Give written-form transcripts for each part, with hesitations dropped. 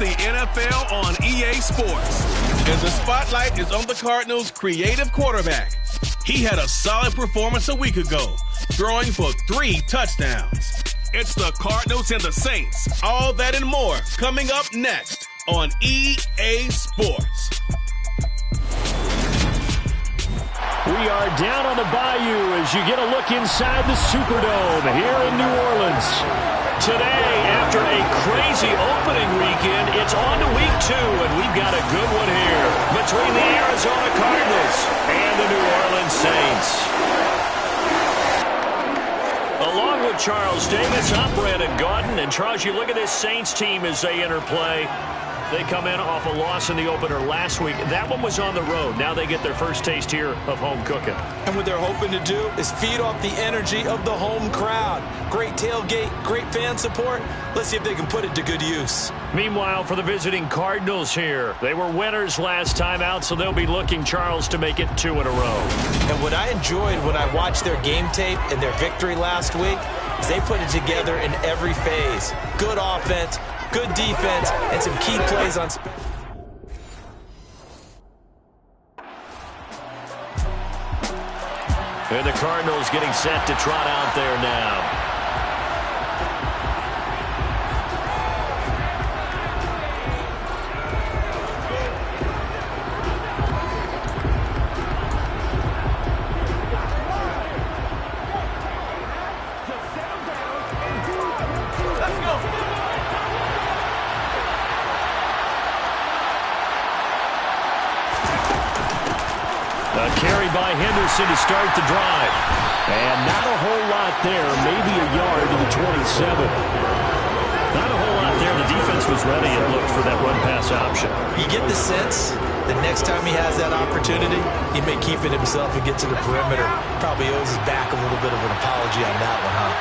the NFL on EA Sports. And the spotlight is on the Cardinals' creative quarterback. He had a solid performance a week ago, throwing for 3 touchdowns. It's the Cardinals and the Saints. All that and more coming up next on EA Sports. We are down on the bayou as you get a look inside the Superdome here in New Orleans. Today, after a crazy opening weekend, it's on to week 2, and we've got a good one here between the Arizona Cardinals and the New Orleans Saints. Along with Charles Davis, I'm Brandon Gaudin. And Charles, you look at this Saints team as they enter play. They come in off a loss in the opener last week. That one was on the road. Now they get their first taste here of home cooking. And what they're hoping to do is feed off the energy of the home crowd. Great tailgate, great fan support. Let's see if they can put it to good use. Meanwhile, for the visiting Cardinals here, they were winners last time out, so they'll be looking, Charles, to make it 2 in a row. And what I enjoyed when I watched their game tape and their victory last week is they put it together in every phase. Good offense, good defense, and some key plays on special. And the Cardinals getting set to trot out there now. A carry by Henderson to start the drive. And not a whole lot there, maybe a yard to the 27. Not a whole lot there. The defense was ready and looked for that run-pass option. You get the sense that next time he has that opportunity, he may keep it himself and get to the perimeter. Probably owes his back a little bit of an apology on that one, huh?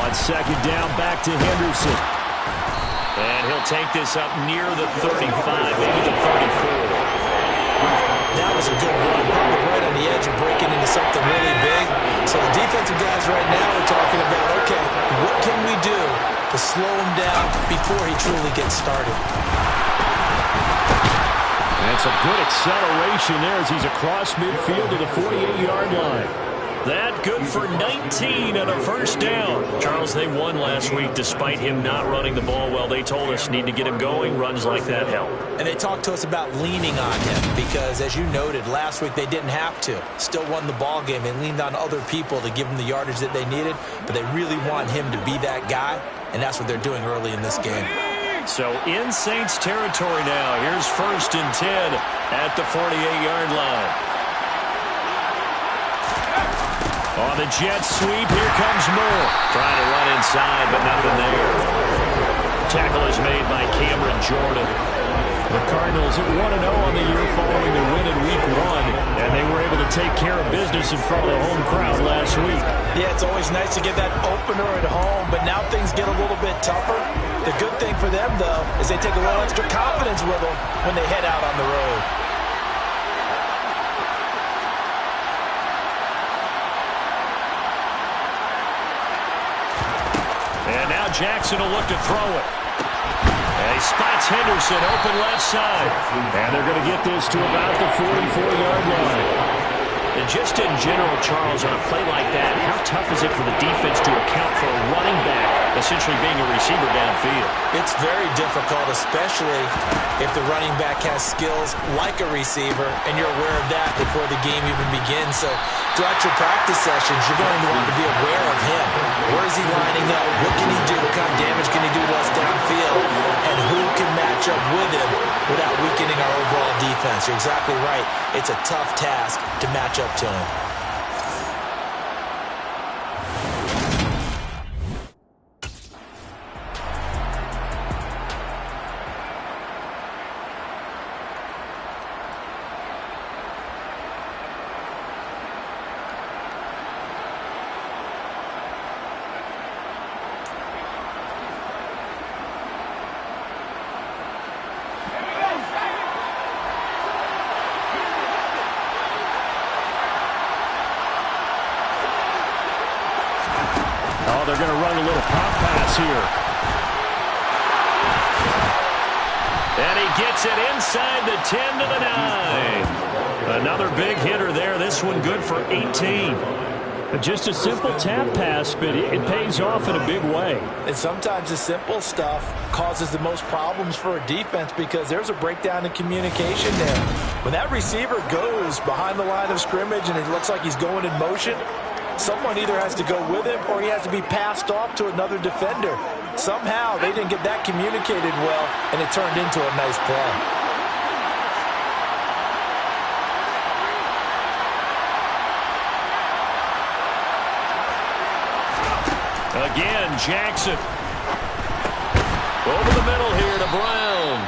On second down, back to Henderson. And he'll take this up near the 35, maybe the 34. That was a good run, probably right on the edge of breaking into something really big. So the defensive guys right now are talking about, okay, what can we do to slow him down before he truly gets started? And some good acceleration there as he's across midfield to the 48-yard line. That good for 19 and a first down. Charles, they won last week despite him not running the ball well. They told us need to get him going. Runs like that help. And they talked to us about leaning on him because, as you noted, last week they didn't have to. Still won the ball game. They leaned on other people to give them the yardage that they needed, but they really want him to be that guy, and that's what they're doing early in this game. So in Saints territory now. Here's 1st and 10 at the 48-yard line. On the jet sweep, here comes Moore. Trying to run inside, but nothing there. Tackle is made by Cameron Jordan. The Cardinals at 1-0 on the year following their win in Week 1, and they were able to take care of business in front of the home crowd last week. Yeah, it's always nice to get that opener at home, but now things get a little bit tougher. The good thing for them, though, is they take a little extra confidence with them when they head out on the road. And now Jackson will look to throw it. And he spots Henderson open left side. And they're going to get this to about the 44-yard line. And just in general, Charles, on a play like that, how tough is it for the defense to account for a running back essentially being a receiver downfield? It's very difficult, especially if the running back has skills like a receiver, and you're aware of that before the game even begins. So throughout your practice sessions, you're going to want to be aware of him. Where is he lining up? What can he do? What kind of damage can he do to us downfield? And who can match up with him without weakening our overall defense? You're exactly right. It's a tough task to match up to him. They're going to run a little pop pass here. And he gets it inside the 10 to the 9. Another big hitter there. This one good for 18. Just a simple tap pass, but it pays off in a big way. And sometimes the simple stuff causes the most problems for a defense because there's a breakdown in communication there. When that receiver goes behind the line of scrimmage and it looks like he's going in motion, someone either has to go with him or he has to be passed off to another defender. Somehow they didn't get that communicated well, and it turned into a nice play. Again, Jackson. Over the middle here to Brown.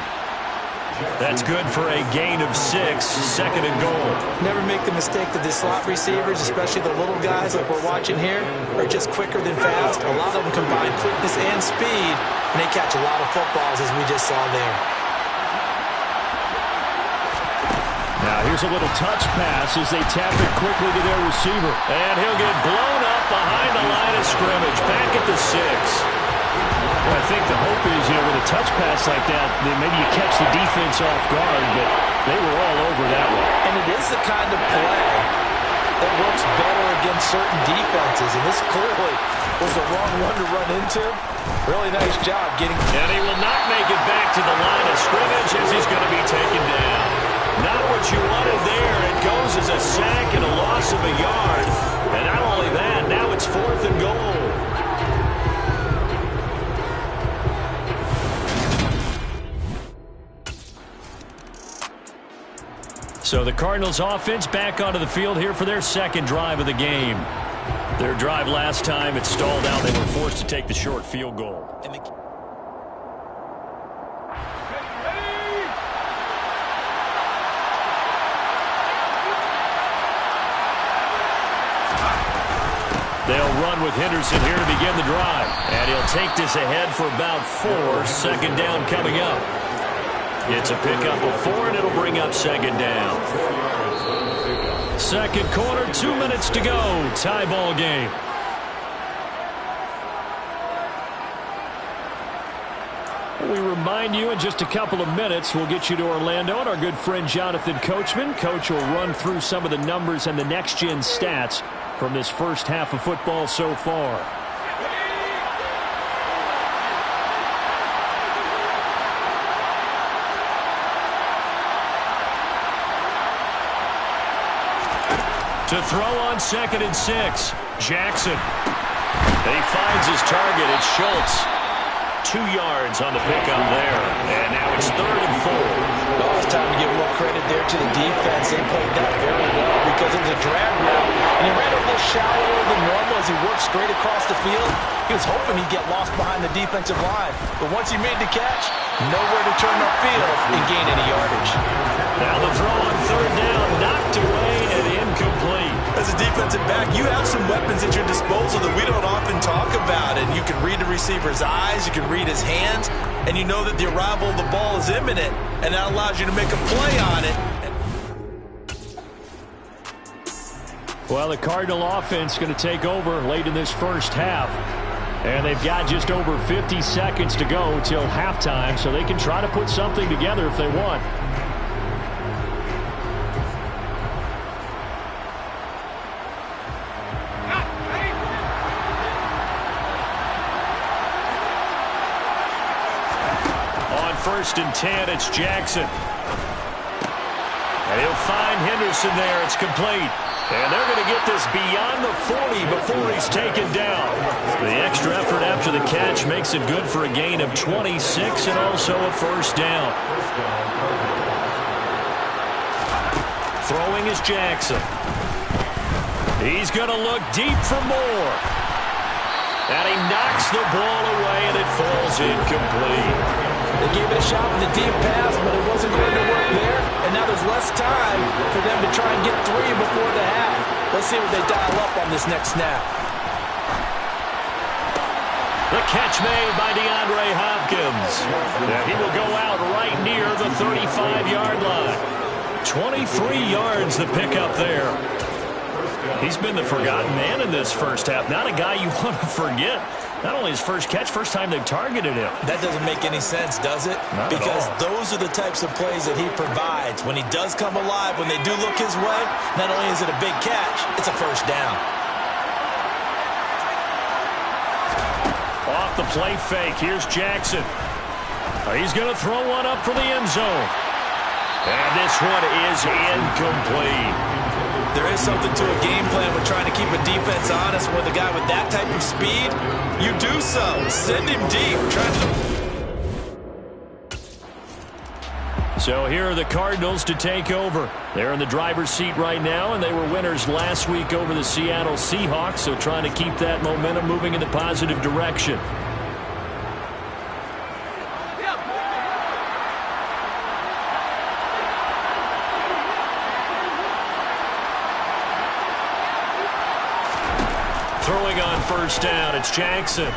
That's good for a gain of 6, second and goal. Never make the mistake that the slot receivers, especially the little guys like we're watching here, are just quicker than fast. A lot of them combine quickness and speed, and they catch a lot of footballs, as we just saw there. Now here's a little touch pass as they tap it quickly to their receiver. And he'll get blown up behind the line of scrimmage. Back at the 6. Well, I think the hope is, with a touch pass like that, maybe you catch the defense off guard, but they were all over that one. And it is the kind of play that works better against certain defenses, and this clearly was the wrong one to run into. Really nice job getting... And he will not make it back to the line of scrimmage as he's going to be taken down. Not what you wanted there. It goes as a sack and a loss of a yard. And not only that, now it's 4th and goal. So the Cardinals offense back onto the field here for their second drive of the game. Their drive last time, it stalled out. They were forced to take the short field goal. They'll run with Henderson here to begin the drive. And he'll take this ahead for about 4. Second down coming up. It's a pickup of 4, and it'll bring up second down. Second quarter, 2 minutes to go. Tie ball game. We remind you in just a couple of minutes, we'll get you to Orlando and our good friend Jonathan Coachman. Coach will run through some of the numbers and the next-gen stats from this first half of football so far. To throw on 2nd and 6, Jackson. And he finds his target. It's Schultz. 2 yards on the pickup there. And now it's 3rd and 4. Well, it's time to give a little credit there to the defense. They played that very well because it was a drag route. And he ran a little shallower than normal as he worked straight across the field. He was hoping he'd get lost behind the defensive line. But once he made the catch, nowhere to turn upfield and gain any yardage. Now the throw on 3rd down, knocked away and incomplete. As a defensive back, you have some weapons at your disposal that we don't often talk about. And you can read the receiver's eyes, you can read his hands, and you know that the arrival of the ball is imminent. And that allows you to make a play on it. Well, the Cardinal offense going to take over late in this first half. And they've got just over 50 seconds to go till halftime, so they can try to put something together if they want. On 1st and 10, it's Jackson. And he'll find Henderson there. It's complete. And they're going to get this beyond the 40 before he's taken down. The extra effort after the catch makes it good for a gain of 26 and also a first down. Throwing is Jackson. He's going to look deep for more. And he knocks the ball away, and it falls incomplete. They gave it a shot with the deep pass, but it wasn't going to work there. And now there's less time for them to try and get 3 before the half. Let's see what they dial up on this next snap. The catch made by DeAndre Hopkins. And he will go out right near the 35-yard line. 23 yards the pickup there. He's been the forgotten man in this first half. Not a guy you want to forget. Not only his first catch, first time they've targeted him. That doesn't make any sense, does it? Not because at all. those are the types of plays that he provides. When he does come alive, when they do look his way, not only is it a big catch, it's a first down. Off the play fake, here's Jackson. He's going to throw one up for the end zone. And this one is incomplete. There is something to a game plan with trying to keep a defense honest. With a guy with that type of speed, you do so. Send him deep. So here are the Cardinals to take over. They're in the driver's seat right now, and they were winners last week over the Seattle Seahawks, so trying to keep that momentum moving in the positive direction. Throwing on first down, it's Jackson.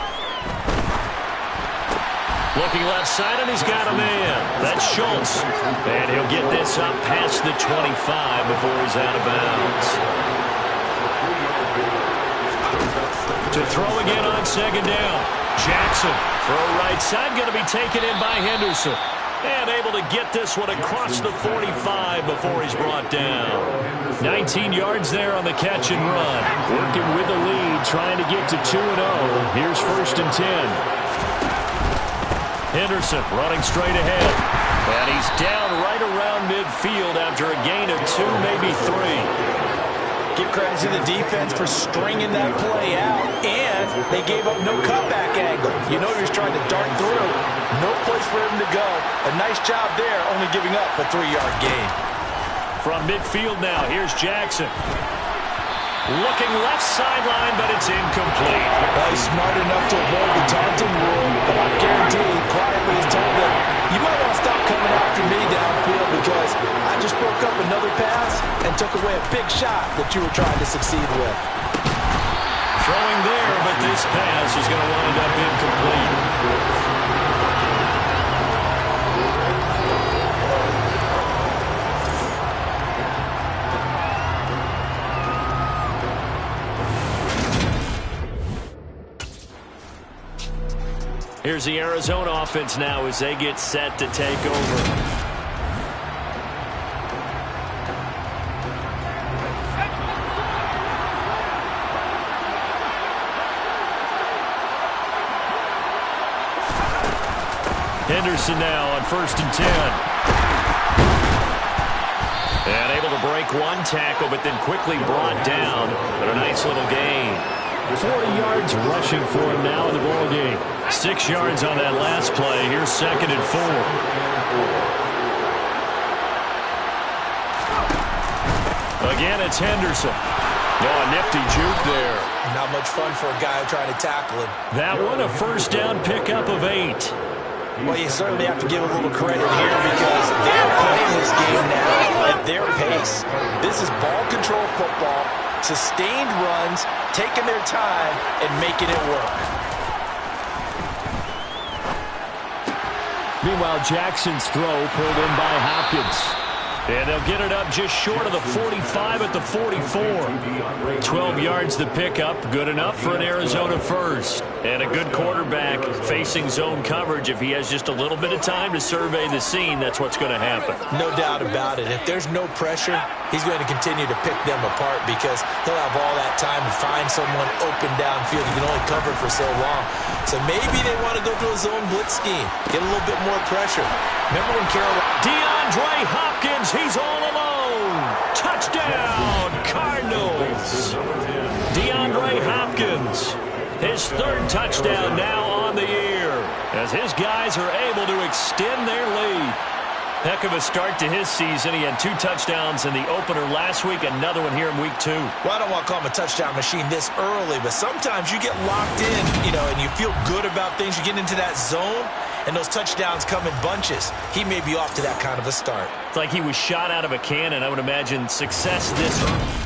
Looking left side, and he's got a man. That's Schultz. And he'll get this up past the 25 before he's out of bounds. To throw again on second down. Jackson, throw right side, going to be taken in by Henderson. And able to get this one across the 45 before he's brought down. 19 yards there on the catch and run. Working with the lead, trying to get to 2-0. Here's first and 10. Henderson running straight ahead. And he's down right around midfield after a gain of 2, maybe 3. Give credit to the defense for stringing that play out, and they gave up no cutback angle. You know he was trying to dart through. No place for him to go. A nice job there, only giving up a 3-yard gain. From midfield now, here's Jackson. Looking left sideline, but it's incomplete. Well, he's smart enough to avoid the taunting rule, but I guarantee quietly he's told them, you might want to stop coming after me downfield because I just broke up another pass and took away a big shot that you were trying to succeed with. Throwing there, but this pass is going to wind up incomplete. Here's the Arizona offense now as they get set to take over. Henderson now on first and 10. And able to break one tackle, but then quickly brought down. But a nice little gain. 40 yards rushing for him now in the ball game. 6 yards on that last play. Here's second and 4. Again, it's Henderson. Oh, a nifty juke there. Not much fun for a guy trying to tackle him. That one a first down pickup of 8. Well, you certainly have to give a little credit here because they're playing this game now at their pace. This is ball control football, sustained runs, taking their time, and making it work. Meanwhile, Jackson's throw pulled in by Hopkins. And they'll get it up just short of the 45 at the 44. 12 yards the pickup. Good enough for an Arizona first. And a good quarterback facing zone coverage. If he has just a little bit of time to survey the scene, that's what's going to happen. No doubt about it. If there's no pressure, he's going to continue to pick them apart because he'll have all that time to find someone open downfield. You can only cover for so long. So maybe they want to go to a zone blitz scheme. Get a little bit more pressure. Remember when DeAndre Hopkins, he's all alone. Touchdown, Cardinals. DeAndre Hopkins, his third touchdown now on the year as his guys are able to extend their lead. Heck of a start to his season. He had 2 touchdowns in the opener last week, another one here in week 2. Well, I don't want to call him a touchdown machine this early, but sometimes you get locked in, and you feel good about things. You get into that zone, and those touchdowns come in bunches. He may be off to that kind of a start. It's like he was shot out of a cannon. I would imagine success this early.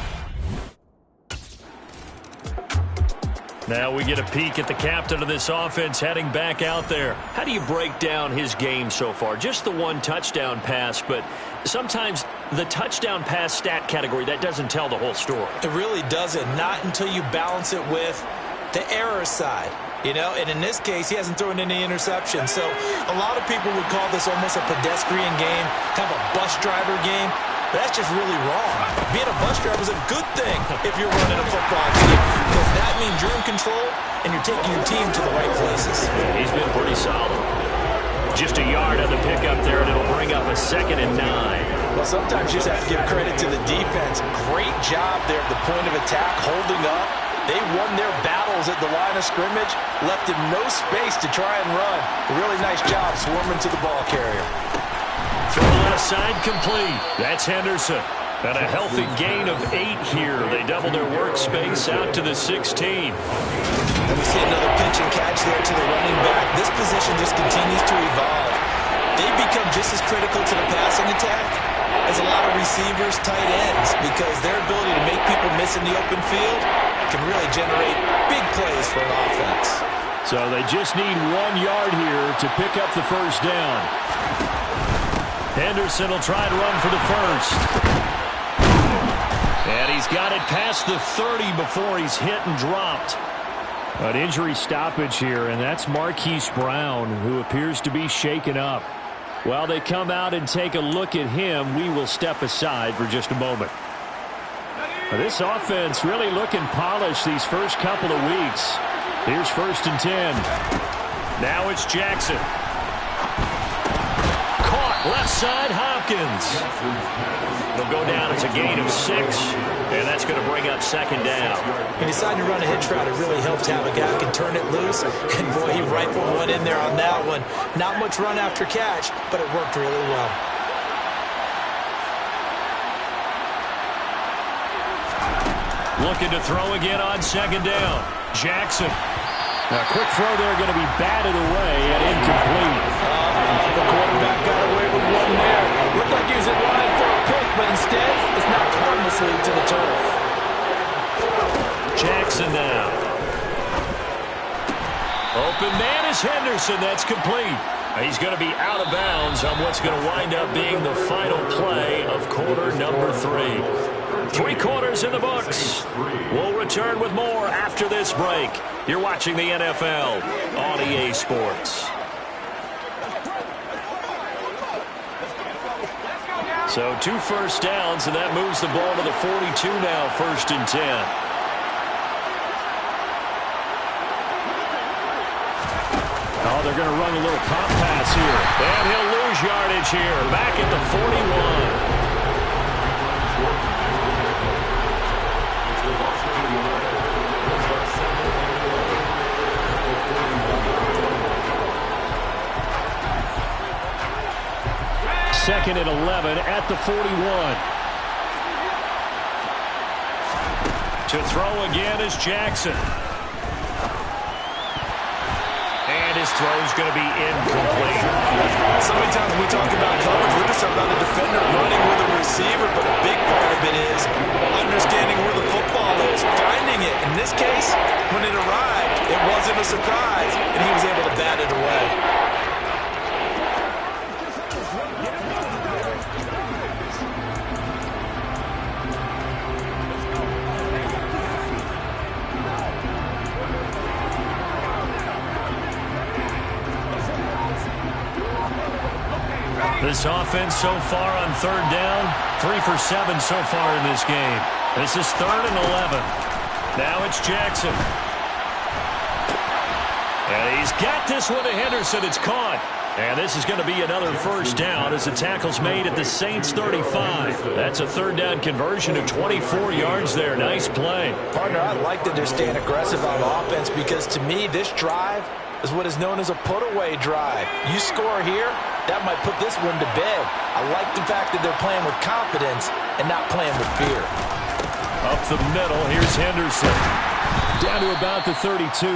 Now we get a peek at the captain of this offense heading back out there. How do you break down his game so far? Just the 1 touchdown pass, but sometimes the touchdown pass stat category, that doesn't tell the whole story. It really doesn't. Not until you balance it with the error side. You know, and in this case, he hasn't thrown any interceptions. So a lot of people would call this almost a pedestrian game, kind of a bus driver game. But that's just really wrong. Being a bus driver is a good thing if you're running a football team, because that means you're in control and you're taking your team to the right places. He's been pretty solid. Just a yard on the pickup there, and it'll bring up a 2nd and 9. Well, sometimes you just have to give credit to the defense. Great job there at the point of attack, holding up. They won their battles at the line of scrimmage, left him no space to try and run. A really nice job swarming to the ball carrier. Throw left side complete. That's Henderson. And a healthy gain of 8 here. They double their workspace out to the 16. And we see another pitch and catch there to the running back. This position just continues to evolve. They become just as critical to the passing attack as a lot of receivers, tight ends, because their ability to make people miss in the open field can really generate big plays for an offense. So they just need 1 yard here to pick up the first down. Henderson will try and run for the first. And he's got it past the 30 before he's hit and dropped. An injury stoppage here, and that's Marquise Brown, who appears to be shaken up. While they come out and take a look at him, we will step aside for just a moment. This offense really looking polished these first couple of weeks. Here's 1st and 10. Now it's Jackson. Caught left side, Hopkins. They'll go down as a gain of 6, and that's going to bring up 2nd down. He decided to run a hitch route. It really helps to have a guy who can turn it loose. And, boy, he rifled one in there on that one. Not much run after catch, but it worked really well. Looking to throw again on 2nd down. Jackson. A quick throw there going to be batted away and incomplete. The quarterback got away with one there. Looked like he was in line for a pick, but instead it's knocked harmlessly to the turf. Jackson now. Open man is Henderson. That's complete. He's going to be out of bounds on what's going to wind up being the final play of quarter number 3. 3 quarters in the books. We'll return with more after this break. You're watching the NFL on EA Sports. So 2 first downs, and that moves the ball to the 42 now, 1st and 10. Oh, they're going to run a little pop pass here. And he'll lose yardage here. Back at the 41. Second and 11 at the 41. To throw again is Jackson. And his throw is going to be incomplete. So many times when we talk about coverage, we're just talking about the defender running with a receiver, but a big part of it is understanding where the football is, finding it. In this case, when it arrived, it wasn't a surprise, and he was able to bat it away. This offense so far on 3rd down, 3 for 7 so far in this game. This is 3rd and 11. Now it's Jackson. And he's got this one to Henderson. It's caught. And this is going to be another first down as the tackle's made at the Saints 35. That's a 3rd down conversion of 24 yards there. Nice play. Partner, I like that they're staying aggressive on offense because to me this drive is what is known as a put-away drive. You score here, that might put this one to bed. I like the fact that they're playing with confidence and not playing with fear. Up the middle, here's Henderson. Down to about the 32.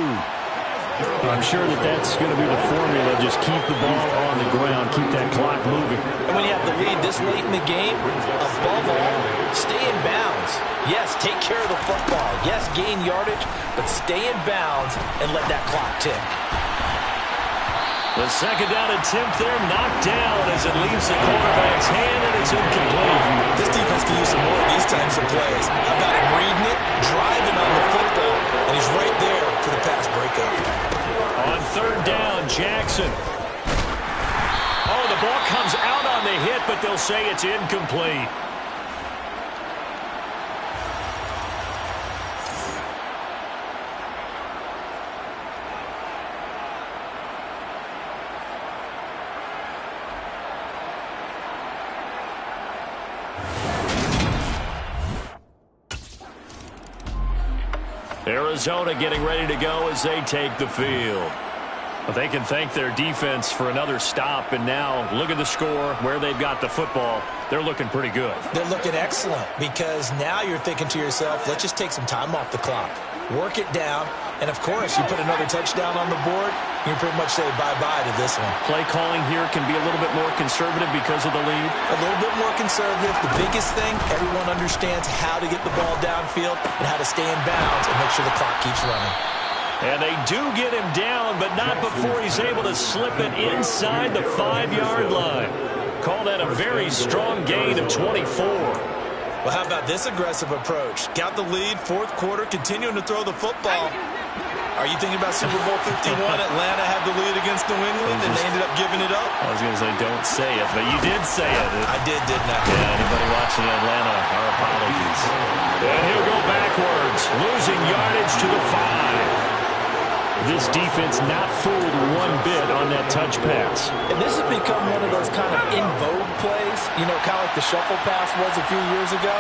I'm sure that that's going to be the formula. Just keep the ball on the ground, keep that clock moving. And when you have the lead this late in the game, above all, stay in bounds. Yes, take care of the football. Yes, gain yardage, but stay in bounds and let that clock tick. The 2nd down attempt there knocked down as it leaves the quarterback's hand, and it's incomplete. This defense can use some more of these types of plays. How about him reading it, driving on the football, and he's right there for the pass breakup. Jackson. Oh, the ball comes out on the hit, but they'll say it's incomplete. Arizona getting ready to go as they take the field. Well, they can thank their defense for another stop, and now look at the score, where they've got the football. They're looking pretty good. They're looking excellent because now you're thinking to yourself, let's just take some time off the clock, work it down, and, of course, you put another touchdown on the board, you pretty much say bye-bye to this one. Play calling here can be a little bit more conservative because of the lead. A little bit more conservative. The biggest thing, everyone understands how to get the ball downfield and how to stay in bounds and make sure the clock keeps running. And they do get him down, but not before he's able to slip it inside the 5-yard line. Call that a very strong gain of 24. Well, how about this aggressive approach? Got the lead, fourth quarter, continuing to throw the football. Are you thinking about Super Bowl 51? Atlanta had the lead against New England, and they ended up giving it up? I was going to say, don't say it, but you did say it. I did, didn't I? Yeah, anybody watching Atlanta, our apologies. And he'll go backwards, losing yardage to the 5. This defense not fooled one bit on that touch pass. And this has become one of those kind of in vogue plays, you know, kind of like the shuffle pass was a few years ago.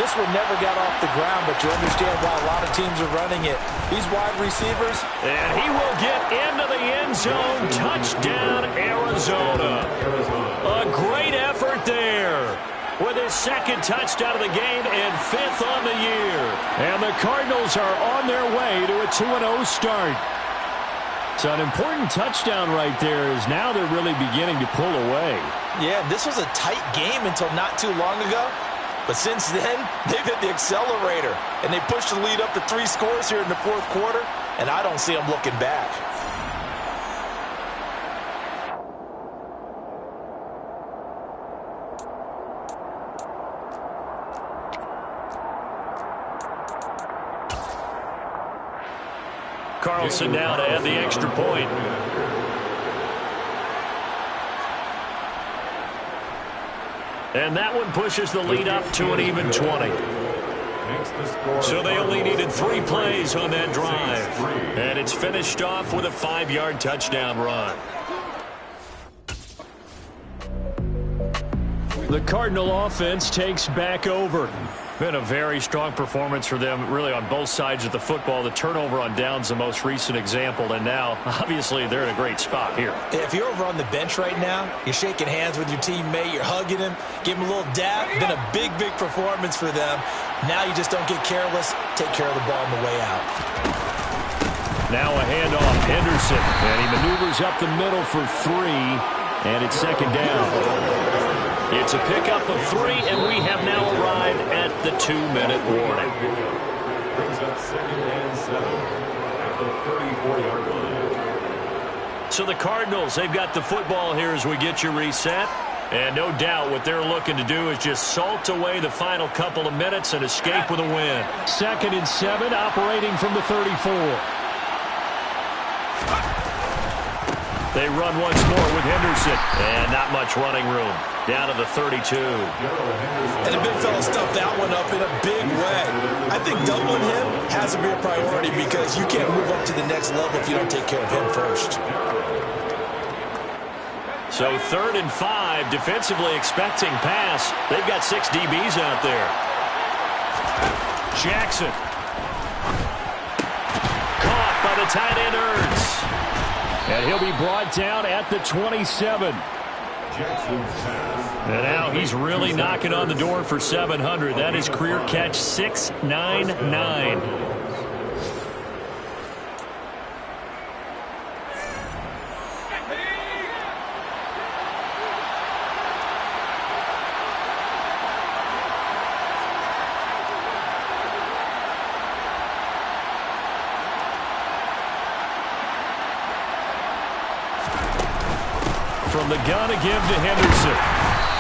This one never got off the ground, but you understand why a lot of teams are running it. These wide receivers. And he will get into the end zone. Touchdown, Arizona. A great effort there, with his second touchdown of the game and 5th on the year. And the Cardinals are on their way to a 2-0 start. So an important touchdown right there, is now they're really beginning to pull away. Yeah, this was a tight game until not too long ago. But since then, they've hit the accelerator, and they pushed the lead up to 3 scores here in the fourth quarter, and I don't see them looking back. Carlson now to add the extra point. And that one pushes the lead up to an even 20. So they only needed 3 plays on that drive. And it's finished off with a 5-yard touchdown run. The Cardinal offense takes back over. Been a very strong performance for them, really, on both sides of the football. The turnover on downs, the most recent example, and now, obviously, they're in a great spot here. If you're over on the bench right now, you're shaking hands with your teammate, you're hugging him, give him a little dap. Been a big, big performance for them. Now you just don't get careless. Take care of the ball on the way out. Now a handoff, Henderson, and he maneuvers up the middle for 3, and it's second down. It's a pickup of 3, and we have now arrived at the 2-minute warning. Brings up 2nd and 7 at the 34-yard line. So the Cardinals, they've got the football here as we get you reset. And no doubt what they're looking to do is just salt away the final couple of minutes and escape with a win. 2nd and 7, operating from the 34. They run once more with Henderson. And not much running room. Down to the 32. And the big fella stuffed that one up in a big way. I think doubling him has to be a priority because you can't move up to the next level if you don't take care of him first. So 3rd and 5, defensively expecting pass. They've got 6 DBs out there. Jackson. Caught by the tight end Ertz. And he'll be brought down at the 27. And now he's really knocking on the door for 700. That is career catch 699. From the gun, a give to Henderson.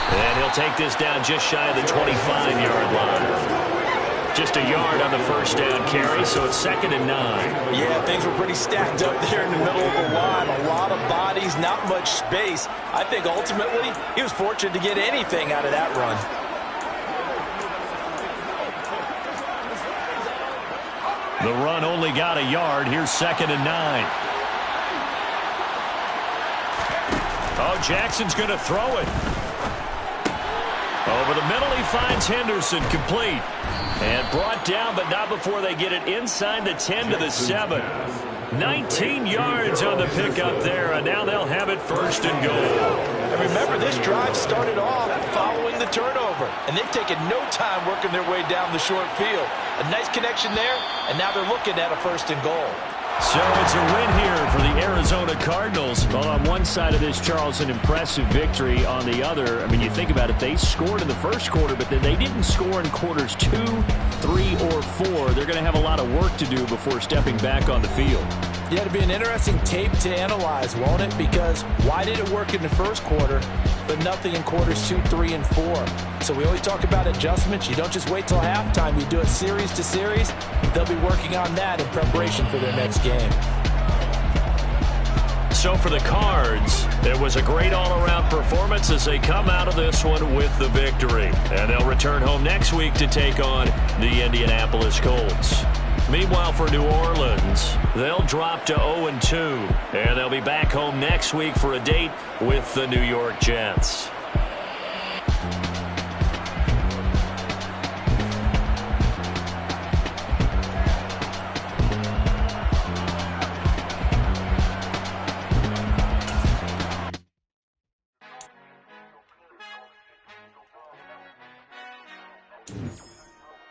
And he'll take this down just shy of the 25-yard line. Just a yard on the first down carry, so it's 2nd and 9. Yeah, things were pretty stacked up there in the middle of the line. A lot of bodies, not much space. I think ultimately he was fortunate to get anything out of that run. The run only got a yard. Here's 2nd and 9. Oh, Jackson's going to throw it. Over the middle, he finds Henderson, complete. And brought down, but not before they get it inside the 10 to the 7. 19 yards on the pickup there, and now they'll have it 1st and goal. And remember, this drive started off following the turnover, and they've taken no time working their way down the short field. A nice connection there, and now they're looking at a 1st and goal. So it's a win here for the Arizona Cardinals. Well, on one side of this, Charles, an impressive victory. On the other, I mean, you think about it, they scored in the first quarter, but then they didn't score in quarters 2, 3, or 4. They're going to have a lot of work to do before stepping back on the field. Yeah, it'll be an interesting tape to analyze, won't it? Because why did it work in the first quarter, but nothing in quarters 2, 3, and 4? So we always talk about adjustments. You don't just wait till halftime. You do it series to series. They'll be working on that in preparation for their next game. So for the Cards, it was a great all-around performance as they come out of this one with the victory. And they'll return home next week to take on the Indianapolis Colts. Meanwhile, for New Orleans, they'll drop to 0-2, and they'll be back home next week for a date with the New York Jets.